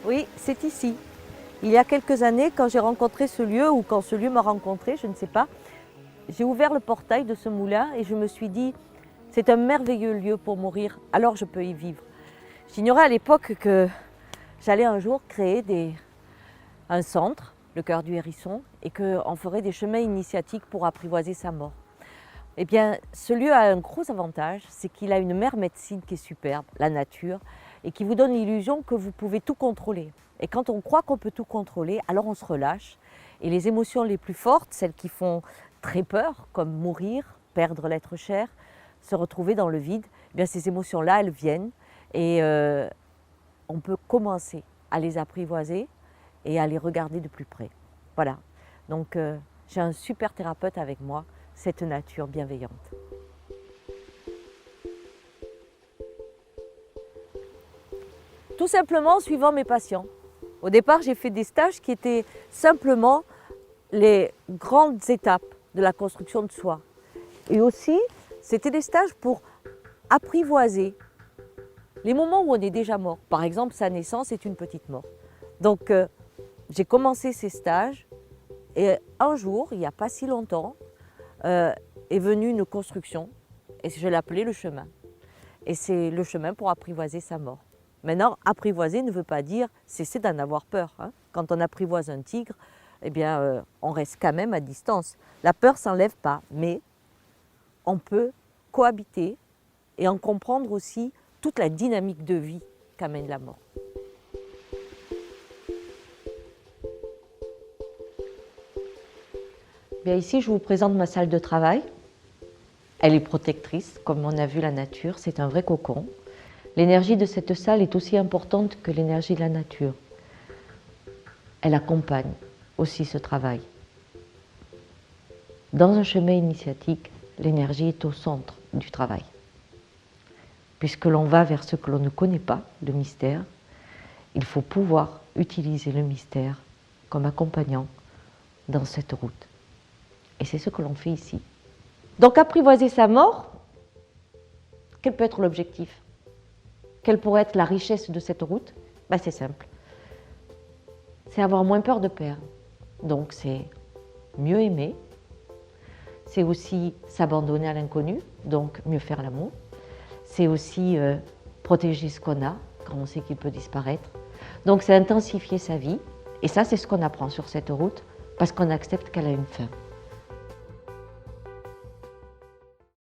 Oui, c'est ici. Il y a quelques années, quand j'ai rencontré ce lieu, ou quand ce lieu m'a rencontré, je ne sais pas, j'ai ouvert le portail de ce moulin et je me suis dit, c'est un merveilleux lieu pour mourir, alors je peux y vivre. J'ignorais à l'époque que j'allais un jour créer un centre, le Cœur du Hérisson, et qu'on ferait des chemins initiatiques pour apprivoiser sa mort. Eh bien, ce lieu a un gros avantage, c'est qu'il a une mère médecine qui est superbe, la nature, et qui vous donne l'illusion que vous pouvez tout contrôler. Et quand on croit qu'on peut tout contrôler, alors on se relâche. Et les émotions les plus fortes, celles qui font très peur, comme mourir, perdre l'être cher, se retrouver dans le vide, eh bien ces émotions-là, elles viennent et on peut commencer à les apprivoiser et à les regarder de plus près. Voilà. Donc j'ai un super thérapeute avec moi, cette nature bienveillante. Tout simplement en suivant mes patients. Au départ, j'ai fait des stages qui étaient simplement les grandes étapes de la construction de soi. Et aussi, c'était des stages pour apprivoiser les moments où on est déjà mort. Par exemple, sa naissance est une petite mort. Donc, j'ai commencé ces stages et un jour, il n'y a pas si longtemps, est venue une construction et je l'appelais le chemin. Et c'est le chemin pour apprivoiser sa mort. Maintenant, apprivoiser ne veut pas dire cesser d'en avoir peur. Hein. Quand on apprivoise un tigre, eh bien, on reste quand même à distance. La peur ne s'enlève pas, mais on peut cohabiter et en comprendre aussi toute la dynamique de vie qu'amène la mort. Bien, ici, je vous présente ma salle de travail. Elle est protectrice, comme on a vu la nature, c'est un vrai cocon. L'énergie de cette salle est aussi importante que l'énergie de la nature. Elle accompagne aussi ce travail. Dans un chemin initiatique, l'énergie est au centre du travail. Puisque l'on va vers ce que l'on ne connaît pas, le mystère, il faut pouvoir utiliser le mystère comme accompagnant dans cette route. Et c'est ce que l'on fait ici. Donc apprivoiser sa mort, quel peut être l'objectif? Quelle pourrait être la richesse de cette route? Ben, c'est simple. C'est avoir moins peur de perdre. Donc c'est mieux aimer. C'est aussi s'abandonner à l'inconnu, donc mieux faire l'amour. C'est aussi protéger ce qu'on a quand on sait qu'il peut disparaître. Donc c'est intensifier sa vie. Et ça, c'est ce qu'on apprend sur cette route parce qu'on accepte qu'elle a une fin.